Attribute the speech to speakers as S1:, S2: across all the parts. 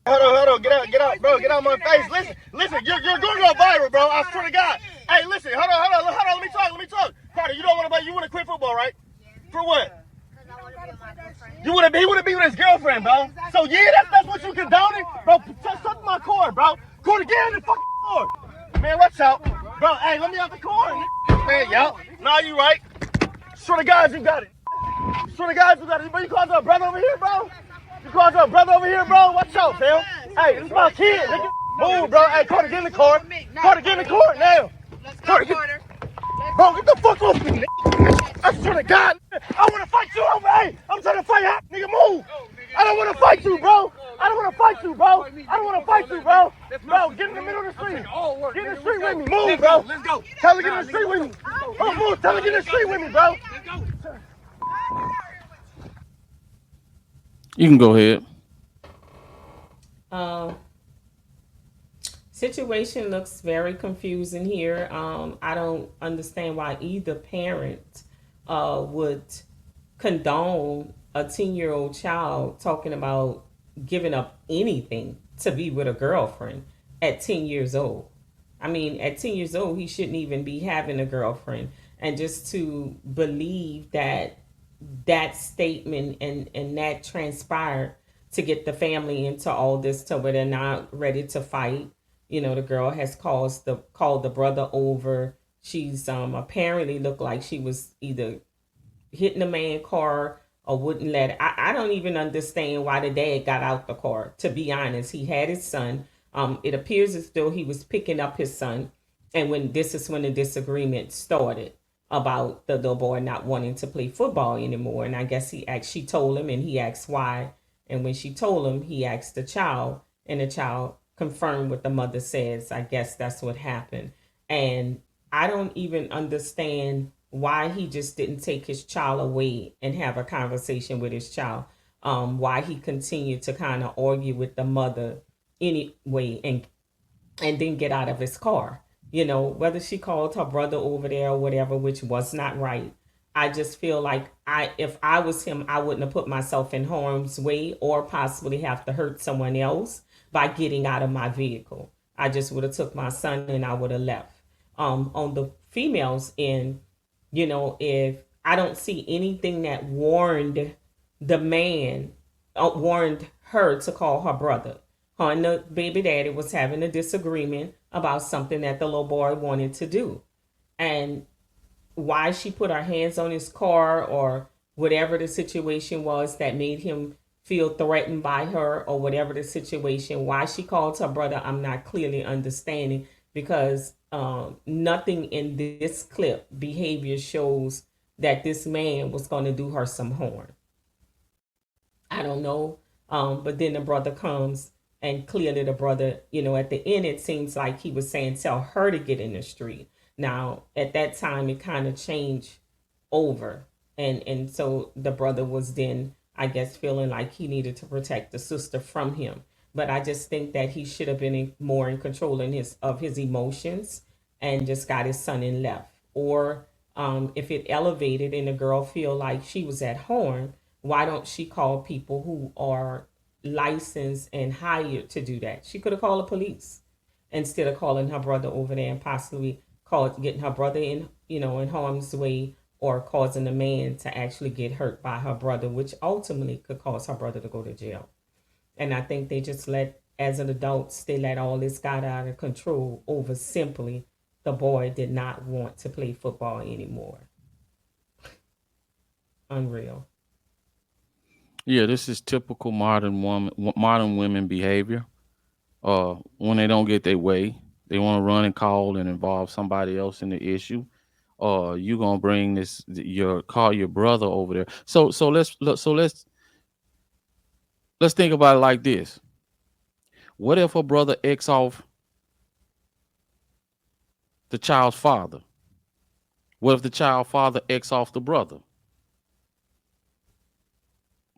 S1: Hold on, get out, bro, get out my face. Listen, you're going to go viral, bro. I swear to God. Hey, listen, hold on, let me talk. Carter, you don't want to, you want to quit football, right? For what? He want to be with his girlfriend, bro. So yeah, that's what you condoning, bro. Just suck my cord, bro. Cord again, the fucking cord. Man, watch out, bro. Hey, let me out the cord, man. Yo, nah, you right. Swear to God, you got it. Swear to God, you got it. But you called your brother over here, bro. You called your brother over here, bro. Watch out, Phil. Hey, this is my kid, nigga. Move, bro. Hey, Carter, get in the car. Carter, get in the car now. Carter, bro, get the fuck off me, nigga. I swear to God, I want to fight you over. Hey, I'm trying to fight hot, nigga. Move. I don't want to fight you, bro. I don't want to fight you, bro. I don't want to fight you, bro. Bro, get in the middle of the street. Get in the street with me. Move, bro. Let's go. Tell her get in the street with me. Oh, move. Tell her get in the street with me, bro. Let's go.
S2: You can go ahead.
S3: Situation looks very confusing here. I don't understand why either parent would condone a 10-year-old child talking about giving up anything to be with a girlfriend at 10 years old. I mean, at 10 years old, he shouldn't even be having a girlfriend. And just to believe that that statement and that transpired to get the family into all this to where they're not ready to fight. You know, the girl has called the brother over. She's apparently looked like she was either hitting the man car or wouldn't let it. I don't even understand why the dad got out the car. To be honest, he had his son. It appears as though he was picking up his son, and when this is when the disagreement started about the little boy not wanting to play football anymore. And I guess she told him, and he asked why. And when she told him, he asked the child, and the child confirmed what the mother says. I guess that's what happened. And I don't even understand why he just didn't take his child away and have a conversation with his child. Why he continued to kind of argue with the mother anyway, and then get out of his car. You know, whether she called her brother over there or whatever, which was not right. I just feel like if I was him, I wouldn't have put myself in harm's way or possibly have to hurt someone else by getting out of my vehicle. I just would have took my son and I would have left. On the females end, you know, if I don't see anything that warned the man, warned her to call her brother. Her and the baby daddy was having a disagreement about something that the little boy wanted to do. And why she put her hands on his car or whatever the situation was that made him feel threatened by her or whatever the situation, why she called her brother, I'm not clearly understanding, because nothing in this clip behavior shows that this man was going to do her some harm. I don't know. But then the brother comes, and clearly the brother, you know, at the end, it seems like he was saying, tell her to get in the street. Now, at that time, it kind of changed over. And so the brother was then, I guess, feeling like he needed to protect the sister from him. But I just think that he should have been more in control of his emotions and just got his son and left. Or if it elevated and the girl feel like she was at harm, why don't she call people who are licensed and hired to do that? She could have called the police instead of calling her brother over there and possibly getting her brother in, you know, in harm's way, or causing the man to actually get hurt by her brother, which ultimately could cause her brother to go to jail. And I think they just as an adults, they let all this got out of control over simply the boy did not want to play football anymore. Unreal.
S2: Yeah, this is typical modern women behavior. When they don't get their way, they want to run and call and involve somebody else in the issue. You gonna bring call your brother over there. Let's think about it like this. What if a brother X off the child's father? What if the child father X off the brother?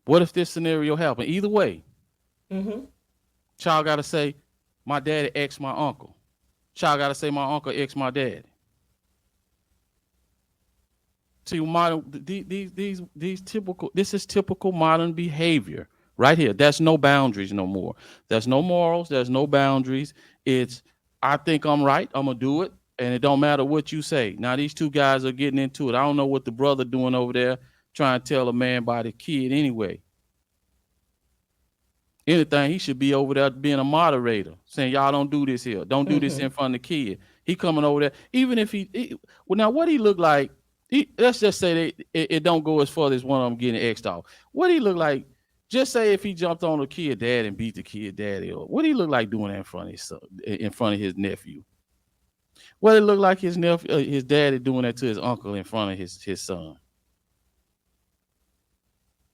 S2: What if this scenario happened? Either way, child got to say, my daddy X my uncle. Child got to say, my uncle X my daddy. See, modern these typical. This is typical modern behavior Right here. There's no boundaries no more. There's no morals. There's no boundaries. It's I think I'm right. I'm gonna do it, and it don't matter what you say. Now these two guys are getting into it. I don't know what the brother doing over there trying to tell a man about the kid anyway. Anything, he should be over there being a moderator, saying y'all don't do this here, don't do this
S3: Mm-hmm.
S2: in front of the kid. He coming over there, even if well, now what he look like? Let's just say that it don't go as far as one of them getting X'd off. What he look like? Just say if he jumped on a kid dad and beat the kid daddy, or what he look like doing that in front of his son, in front of his nephew? What it look like his nephew, his daddy doing that to his uncle in front of his son?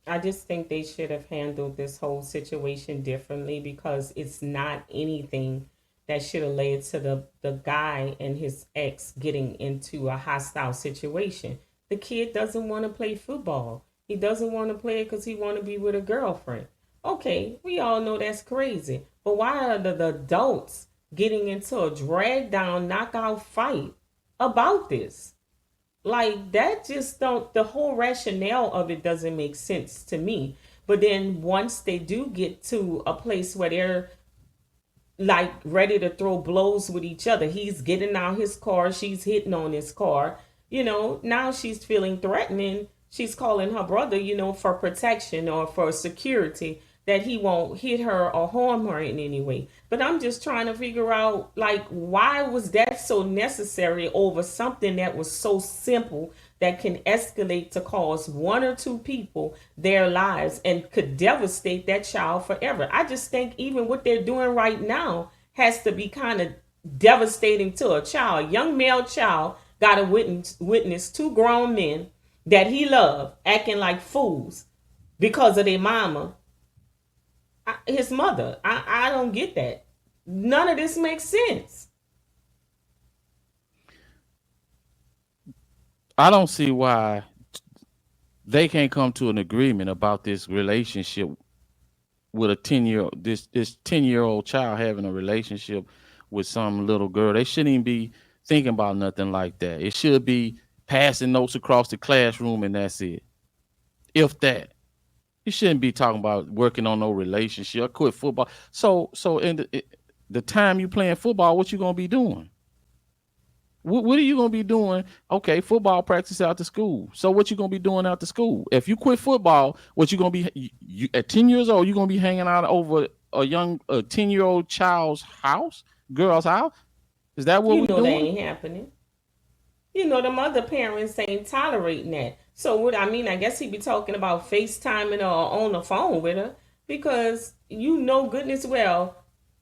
S3: I just think they should have handled this whole situation differently because it's not anything that should have led to the guy and his ex getting into a hostile situation. The kid doesn't want to play football. He doesn't want to play it because he want to be with a girlfriend. Okay, we all know that's crazy. But why are the adults getting into a drag down knockout fight about this? Like that just don't, the whole rationale of it doesn't make sense to me. But then once they do get to a place where they're like ready to throw blows with each other, he's getting out his car, she's hitting on his car, now she's feeling threatening, she's calling her brother, for protection or for security, that he won't hit her or harm her in any way. But I'm just trying to figure out, like, why was that so necessary over something that was so simple that can escalate to cause one or two people their lives and could devastate that child forever. I just think even what they're doing right now has to be kind of devastating to a child. A young male child got to witness two grown men that he loved acting like fools because of their mama, his mother. I don't get that. None of this makes sense.
S2: I don't see why they can't come to an agreement about this relationship with a 10-year 10-year-old child having a relationship with some little girl. They shouldn't even be thinking about nothing like that. It should be passing notes across the classroom and that's it. If that. You shouldn't be talking about working on no relationship. I quit football. So in the time you playing football, what you gonna be doing? What are you gonna be doing? Okay, football practice out to school. So what you gonna be doing out to school? If you quit football, what you gonna be? You at 10 years old, you gonna be hanging out over a 10-year-old child's house, girl's house? Is that what
S3: You
S2: we
S3: know that
S2: doing?
S3: ain't happening. The mother parents ain't tolerating that. So what I mean, I guess he be talking about FaceTiming or on the phone with her because goodness well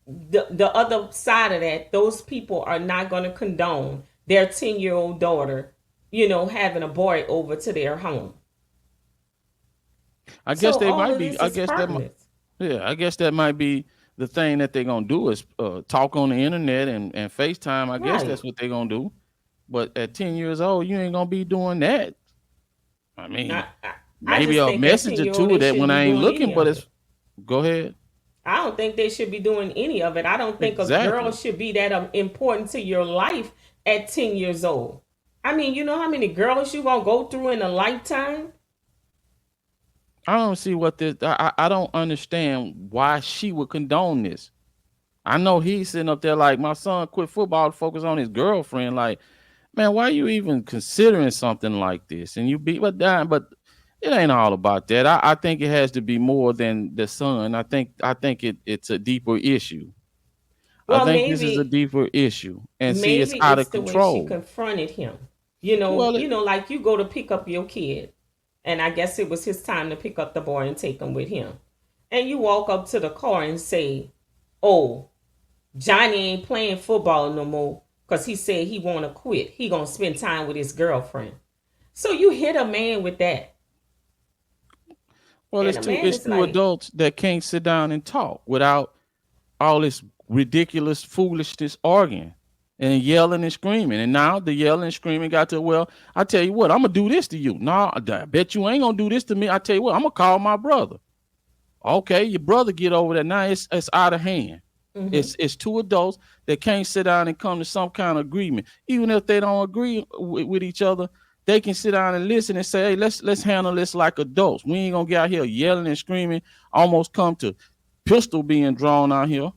S3: the other side of that, those people are not going to condone their 10-year-old daughter, having a boy over to their home.
S2: I guess
S3: So
S2: they
S3: all
S2: might
S3: of
S2: be.
S3: this is pointless.
S2: Yeah, I guess that might be the thing that they're gonna do is talk on the internet and FaceTime. I guess
S3: Right.
S2: that's what they're gonna do. But at 10 years old, you ain't gonna be doing that. I
S3: I,
S2: mean,
S3: I, I
S2: maybe
S3: just
S2: a
S3: think at
S2: message
S3: 10
S2: or
S3: year old
S2: two
S3: they
S2: that
S3: shouldn't
S2: when
S3: be
S2: I ain't
S3: doing
S2: looking,
S3: any
S2: but
S3: of
S2: it's
S3: it.
S2: go ahead.
S3: I don't think they should be doing any of it. I don't think a girl
S2: Exactly.
S3: should be that important to your life at 10 years old. I mean, you know how many girls you gonna go through in a lifetime?
S2: I don't see what this. I don't understand why she would condone this. I know he's sitting up there like my son quit football to focus on his girlfriend. Like, man, why are you even considering something like this? And you be but it ain't all about that. I think it has to be more than the son. I think it's a deeper issue. I
S3: Well,
S2: think this is a
S3: maybe
S2: deeper issue. And see, it's
S3: maybe
S2: out
S3: it's
S2: of
S3: the way she
S2: control.
S3: confronted him. You know,
S2: Well,
S3: you know, like you go to pick up your kid, and I guess it was his time to pick up the boy and take him with him. And you walk up to the car and say, "Oh, Johnny ain't playing football no more because he said he want to quit. He gonna spend time with his girlfriend." So you hit a man with that,
S2: well,
S3: and
S2: it's
S3: a
S2: two
S3: man
S2: it's
S3: is
S2: two
S3: like,
S2: adults that can't sit down and talk without all this ridiculous foolishness arguing and yelling and screaming. And now the yelling and screaming got to, well, I tell you what, I'm gonna do this to you. No, I bet you ain't gonna do this to me. I tell you what, I'm gonna call my brother. Okay, your brother get over there. Now it's out of hand.
S3: mm-hmm.
S2: It's two adults that can't sit down and come to some kind of agreement. Even if they don't agree with each other, they can sit down and listen and say, hey, let's handle this like adults. We ain't gonna get out here yelling and screaming, almost come to pistol being drawn out here.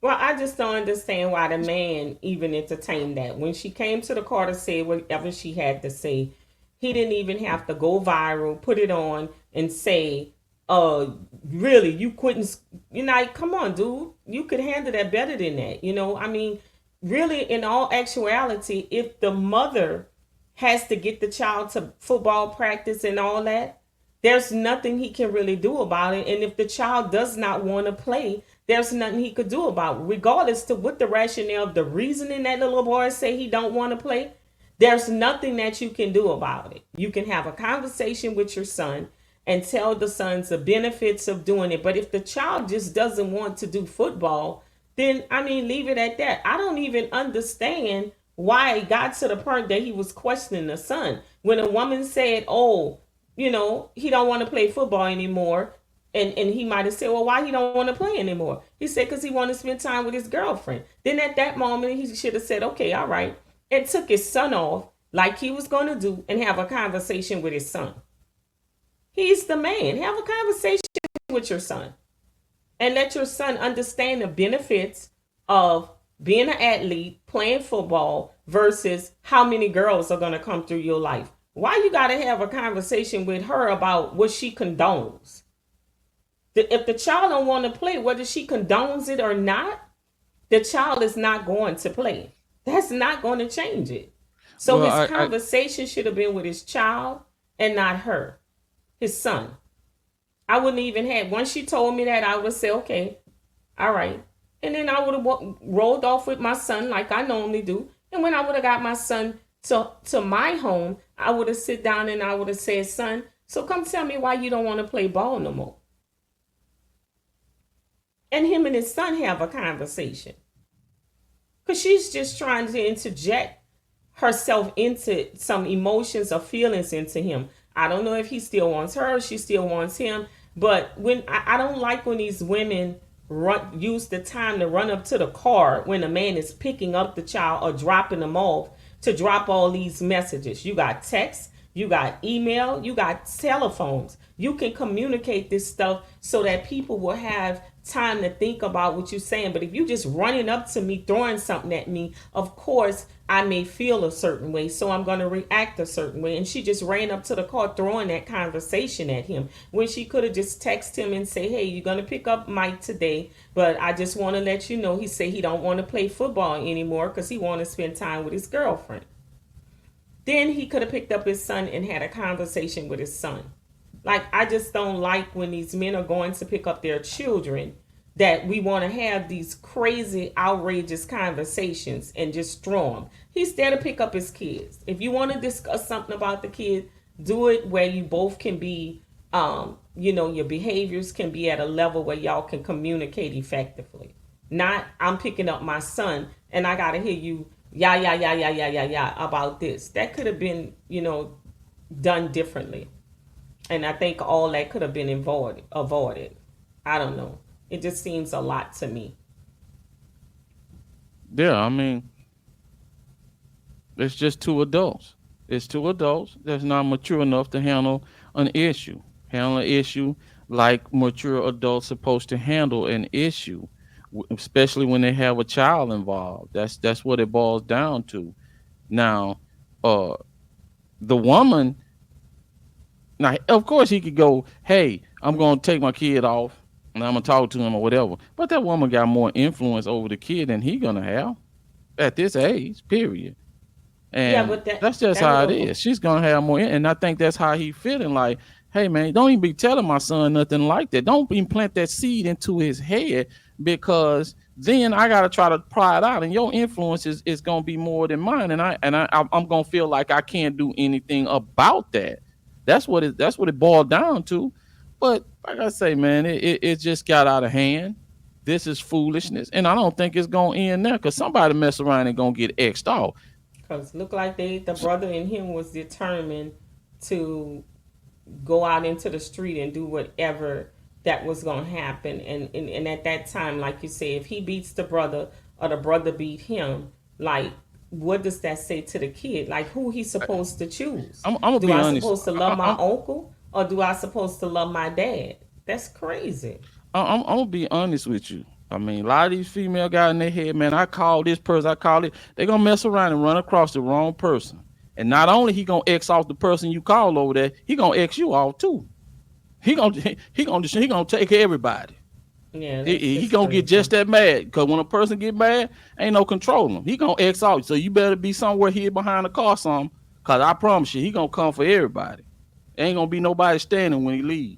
S3: Well, I just don't understand why the man even entertained that. When she came to the car to say whatever she had to say, he didn't even have to go viral, put it on, and say, really, you couldn't, like, come on, dude. You could handle that better than that. I mean, really, in all actuality, if the mother has to get the child to football practice and all that, there's nothing he can really do about it. And if the child does not want to play, there's nothing he could do about it. Regardless to what the rationale of the reasoning that little boy say he don't want to play, there's nothing that you can do about it. You can have a conversation with your son and tell the sons the benefits of doing it. But if the child just doesn't want to do football, then I mean, leave it at that. I don't even understand why it got to the point that he was questioning the son. When a woman said, oh, he don't want to play football anymore. And he might have said, well, why he don't want to play anymore? He said, because he want to spend time with his girlfriend. Then at that moment, he should have said, okay, all right. And took his son off like he was going to do and have a conversation with his son. He's the man. Have a conversation with your son. And let your son understand the benefits of being an athlete, playing football, versus how many girls are going to come through your life. Why you got to have a conversation with her about what she condones? If the child don't want to play, whether she condones it or not, the child is not going to play. That's not going to change it. So
S2: Well,
S3: his conversation should have been with his child and not her, his son. I wouldn't even have, once she told me that, I would say, okay, all right. And then I would have rolled off with my son like I normally do. And when I would have got my son to my home, I would have sit down and I would have said, son, so come tell me why you don't want to play ball no more. And him and his son have a conversation. Because she's just trying to interject herself into some emotions or feelings into him. I don't know if he still wants her or she still wants him. But when I don't like when these women use the time to run up to the car when a man is picking up the child or dropping them off to drop all these messages. You got text, you got email, you got telephones. You can communicate this stuff so that people will have time to think about what you're saying. But if you just running up to me, throwing something at me, of course, I may feel a certain way. So I'm going to react a certain way. And she just ran up to the car throwing that conversation at him when she could have just texted him and say, hey, you're going to pick up Mike today. But I just want to let you know, he said he don't want to play football anymore because he want to spend time with his girlfriend. Then he could have picked up his son and had a conversation with his son. Like, I just don't like when these men are going to pick up their children that we want to have these crazy, outrageous conversations and just throw them. He's there to pick up his kids. If you want to discuss something about the kid, do it where you both can be, your behaviors can be at a level where y'all can communicate effectively. Not, I'm picking up my son and I got to hear you, about this. That could have been, done differently. And I think all that could have been avoided. I don't know. It just seems a lot to me.
S2: Yeah, I mean, it's just two adults. It's two adults that's not mature enough to handle an issue. Handle an issue like mature adults supposed to handle an issue, especially when they have a child involved. That's what it boils down to. Now, the woman. Now, of course, he could go, hey, I'm going to take my kid off and I'm going to talk to him or whatever. But that woman got more influence over the kid than he going to have at this age, period.
S3: Yeah,
S2: And
S3: but
S2: that's just
S3: that
S2: how it
S3: little
S2: is. She's going to have more. And I think that's how he feeling like, hey, man, don't even be telling my son nothing like that. Don't even plant that seed into his head because then I got to try to pry it out. And your influence is going to be more than mine. And I'm going to feel like I can't do anything about that. That's what it boiled down to. But like I say, man, it just got out of hand. This is foolishness. And I don't think it's going to end there because somebody mess around and going to get X'd off.
S3: because look like the brother in him was determined to go out into the street and do whatever that was going to happen. And at that time, like you say, if he beats the brother or the brother beat him, like, what does that say to the kid? Like, who he's supposed to choose?
S2: I'm gonna
S3: Do
S2: be
S3: I
S2: honest.
S3: supposed to love my uncle or do I supposed to love my dad? That's crazy.
S2: I'm gonna be honest with you. I mean, a lot of these female guys in their head, man, I call this person, I call it. They're gonna mess around and run across the wrong person. And not only he gonna X off the person you call over there, he gonna X you off too. He gonna take everybody.
S3: Yeah, that's
S2: He
S3: just
S2: gonna get
S3: crazy.
S2: just that mad. Cause when a person get mad, ain't no controlling him. He gonna X out. So you better be somewhere here behind the car some. Cause I promise you, he gonna come for everybody. Ain't gonna be nobody standing when he leave.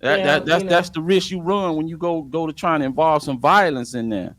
S3: Well,
S2: That's the risk you run when you go to trying to involve some violence in there.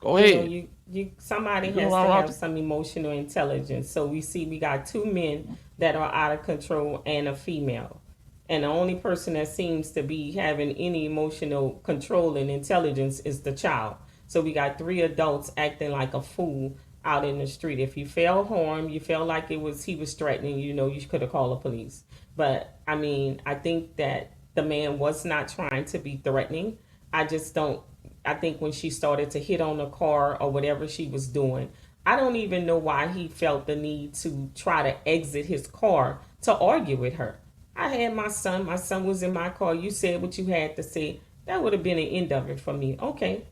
S2: Go ahead.
S3: you somebody
S2: You go
S3: has to
S2: around.
S3: have some emotional intelligence. So we got two men that are out of control and a female. And the only person that seems to be having any emotional control and intelligence is the child. So we got three adults acting like a fool out in the street. If you felt harm, you felt like he was threatening, you could have called the police. But I mean, I think that the man was not trying to be threatening. I just don't. I think when she started to hit on the car or whatever she was doing, I don't even know why he felt the need to try to exit his car to argue with her. I had my son. My son was in my car. You said what you had to say. That would have been an end of it for me. Okay.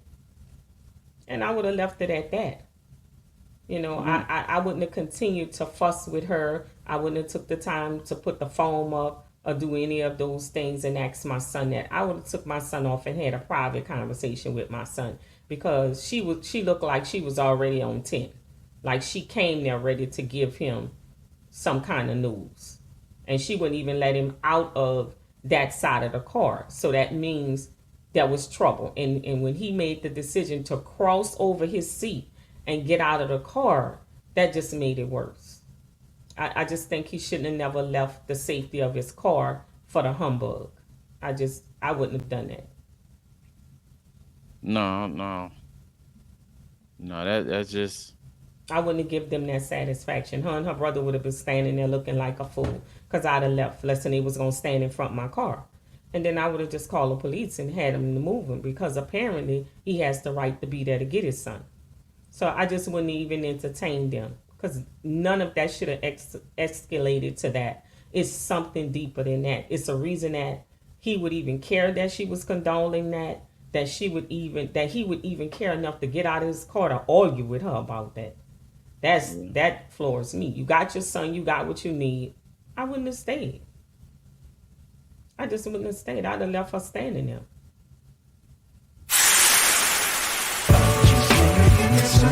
S3: And I would have left it at that.
S2: Mm-hmm.
S3: I wouldn't have continued to fuss with her. I wouldn't have took the time to put the phone up or do any of those things and ask my son that. I would have took my son off and had a private conversation with my son because she looked like she was already on 10. Like she came there ready to give him some kind of news. And she wouldn't even let him out of that side of the car. So that means there was trouble. And when he made the decision to cross over his seat and get out of the car, that just made it worse. I just think he shouldn't have never left the safety of his car for the humbug. I wouldn't have done that.
S2: No, no, no. That's just
S3: I wouldn't have given them that satisfaction. Her and her brother would have been standing there looking like a fool because I'd have left less than they was going to stand in front of my car. And then I would have just called the police and had him to move him because apparently he has the right to be there to get his son. So I just wouldn't even entertain them because none of that should have escalated to that. It's something deeper than that. It's a reason that he would even care that she was condoning that, that he would even care enough to get out of his car to argue with her about that. That floors me. You got your son, you got what you need. I wouldn't have stayed. I just wouldn't have stayed. I'd have left her standing there.
S4: She's